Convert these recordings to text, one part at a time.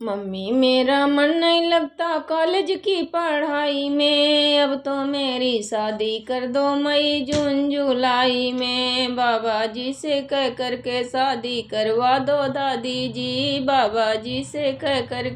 Mummy मेरा मन नहीं लगता कॉलेज की पढ़ाई में, अब तो मेरी शादी कर दो मई जून जुलाई में। बाबा जी से कह कर के शादी करवा दो दादी जी, बाबा जी से कह कर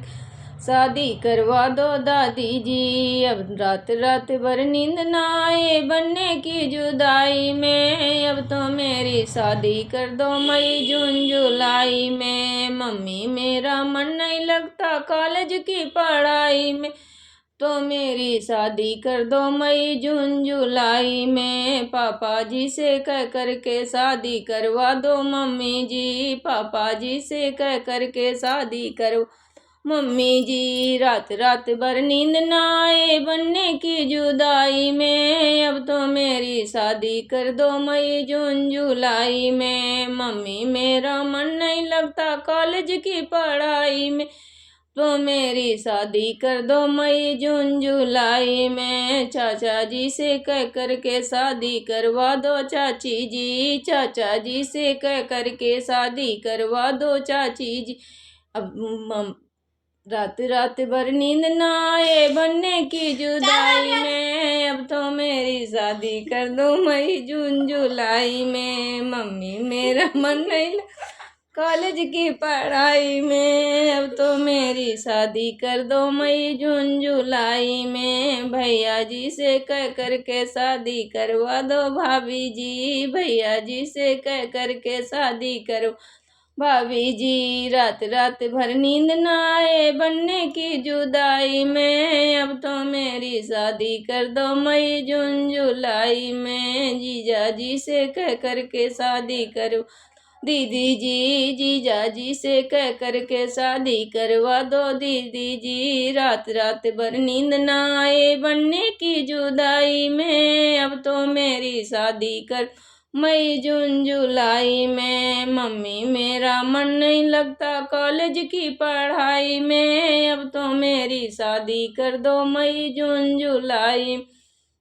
शादी करवा दो दादी जी। अब रात रात भर नींद ना आए बनने की जुदाई में, अब तो मेरी शादी कर दो मई जून जुलाई में। मम्मी मेरा मन नहीं लगता कॉलेज की पढ़ाई में, तो मेरी शादी कर दो मई जून जुलाई में। पापा जी से कह कर के शादी करवा दो मम्मी जी, पापा जी से कह कर के शादी करो मम्मी जी। रात रात भर नींद ना आए बनने की जुदाई में, अब तो मेरी शादी कर दो मई जून जुलाई में। मम्मी मेरा मन नहीं लगता कॉलेज की पढ़ाई में, तो मेरी शादी कर दो मई जून जुलाई में। चाचा जी से कह कर के शादी करवा दो चाची जी, चाचा जी से कह कर के शादी करवा दो चाची जी। अब रात रात भर नींद ना आए बनने की जुदाई में, अब तो मेरी शादी कर दो मई जून जुलाई में। मम्मी मेरा मन नहीं कॉलेज की पढ़ाई में, अब तो मेरी शादी कर दो मई जून जुलाई में। भैया जी से कह कर के शादी करवा दो भाभी जी, भैया जी से कह कर के शादी करो भाभी जी। रात रात भर नींद ना आए बनने की जुदाई में, अब तो मेरी शादी कर दो मई जून जुलाई में। जीजा जी से कह कर के शादी करो दीदी जी, जीजा जी से कह कर के शादी करवा दो दीदी जी। रात रात भर नींद ना आए बनने की जुदाई में, अब तो मेरी शादी कर मई जून जुलाई में। मम्मी मेरा मन नहीं लगता कॉलेज की पढ़ाई में, अब तो मेरी शादी कर दो मई जून जुलाई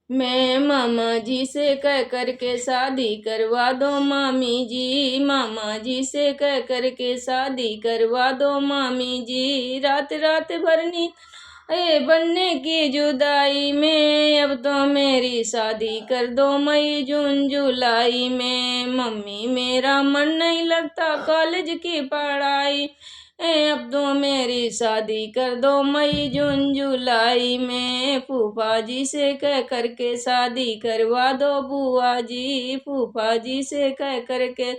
में। मामा जी से कह कर के शादी करवा दो मामी जी, मामा जी से कह कर के शादी करवा दो मामी जी। रात रात भर नींद बनने की जुदाई में, अब तो मेरी शादी कर दो मई जून जुलाई में। मम्मी मेरा मन नहीं लगता कॉलेज की पढ़ाई, अब तो मेरी शादी कर दो मई जून जुलाई में। फूफा जी से कह कर के शादी करवा दो बुआ जी, फूफा जी से कह कर के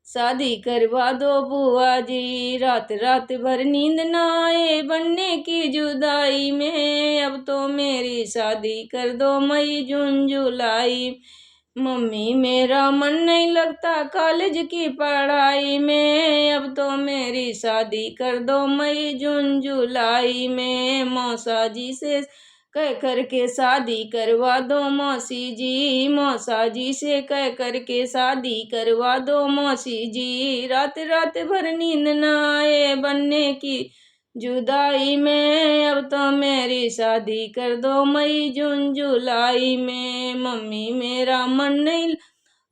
शादी करवा दो बुआ जी। रात रात भर नींद ना आए बनने की जुदाई में, अब तो मेरी शादी कर दो मई जून जुलाई। मम्मी मेरा मन नहीं लगता कॉलेज की पढ़ाई में, अब तो मेरी शादी कर दो मई जून जुलाई में। मौसा जी से कह कर के शादी करवा दो मौसी जी, मौसा जी से कह कर के शादी करवा दो मौसी जी। रात रात भर नींद न आए बनने की जुदाई में, अब तो मेरी शादी कर दो मई जून जुलाई में। मम्मी मेरा मन नहीं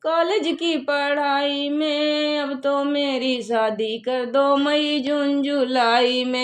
कॉलेज की पढ़ाई में, अब तो मेरी शादी कर दो मई जून जुलाई में।